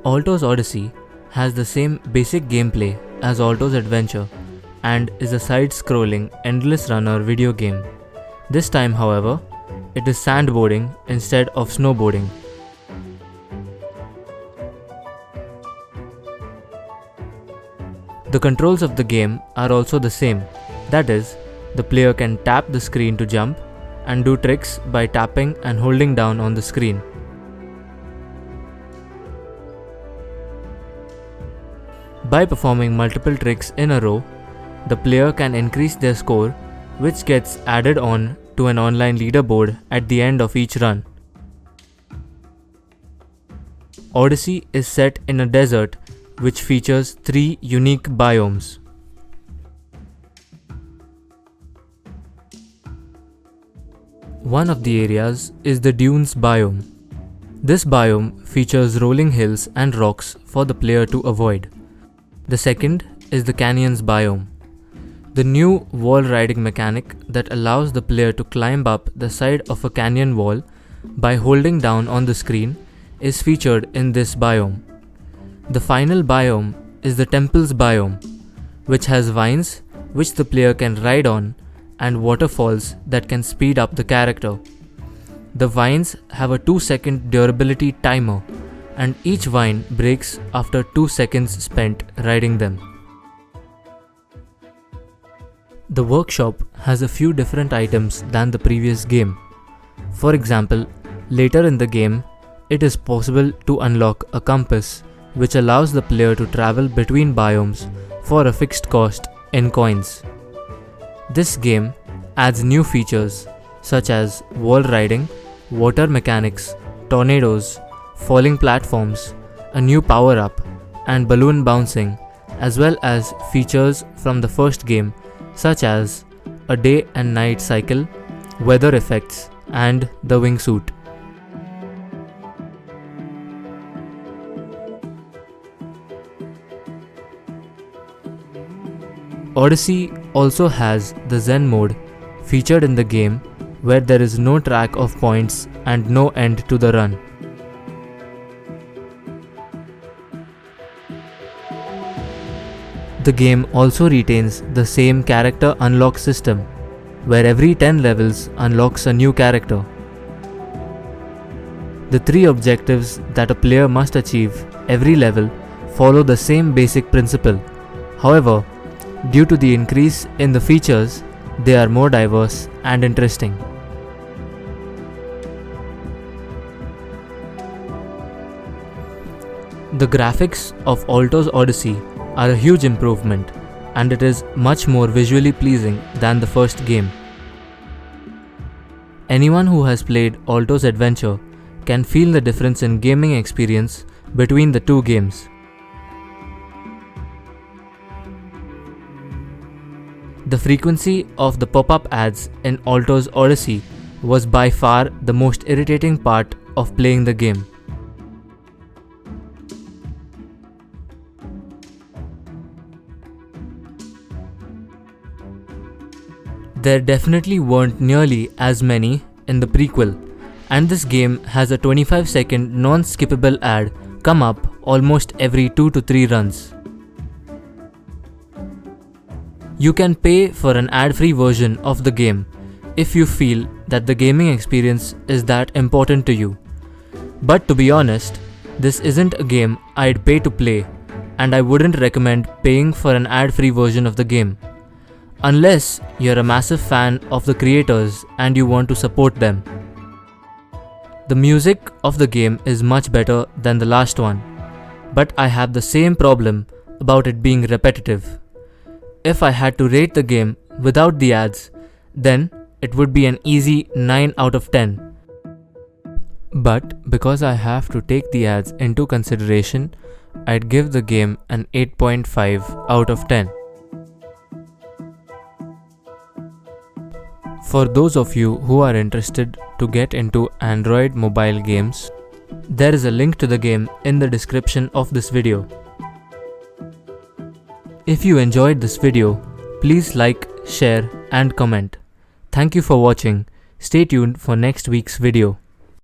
Alto's Odyssey has the same basic gameplay as Alto's Adventure and is a side-scrolling endless runner video game. This time, however, it is sandboarding instead of snowboarding. The controls of the game are also the same, that is, the player can tap the screen to jump and do tricks by tapping and holding down on the screen. By performing multiple tricks in a row, the player can increase their score, which gets added on to an online leaderboard at the end of each run. Odyssey is set in a desert which features 3 unique biomes. One of the areas is the Dunes biome. This biome features rolling hills and rocks for the player to avoid. The second is the Canyons biome. The new wall riding mechanic that allows the player to climb up the side of a canyon wall by holding down on the screen is featured in this biome. The final biome is the Temples biome, which has vines which the player can ride on and waterfalls that can speed up the character. The vines have a 2-second durability timer, and each vine breaks after 2 seconds spent riding them. The workshop has a few different items than the previous game. For example, later in the game, it is possible to unlock a compass which allows the player to travel between biomes for a fixed cost in coins. This game adds new features such as wall riding, water mechanics, tornadoes, falling platforms, a new power-up, and balloon bouncing, as well as features from the first game such as a day and night cycle, weather effects, and the wingsuit. Odyssey also has the Zen mode featured in the game, where there is no track of points and no end to the run. The game also retains the same character unlock system, where every 10 levels unlocks a new character. The 3 objectives that a player must achieve every level follow the same basic principle. However, due to the increase in the features, they are more diverse and interesting. The graphics of Alto's Odyssey are a huge improvement, and it is much more visually pleasing than the first game. Anyone who has played Alto's Adventure can feel the difference in gaming experience between the two games. The frequency of the pop-up ads in Alto's Odyssey was by far the most irritating part of playing the game. There definitely weren't nearly as many in the prequel, and this game has a 25-second non-skippable ad come up almost every 2 to 3 runs. You can pay for an ad-free version of the game if you feel that the gaming experience is that important to you. But to be honest, this isn't a game I'd pay to play, and I wouldn't recommend paying for an ad-free version of the game, unless you're a massive fan of the creators and you want to support them. The music of the game is much better than the last one, but I have the same problem about it being repetitive. If I had to rate the game without the ads, then it would be an easy 9 out of 10. But because I have to take the ads into consideration, I'd give the game an 8.5 out of 10. For those of you who are interested to get into Android mobile games, there is a link to the game in the description of this video. If you enjoyed this video, please like, share and comment. Thank you for watching. Stay tuned for next week's video.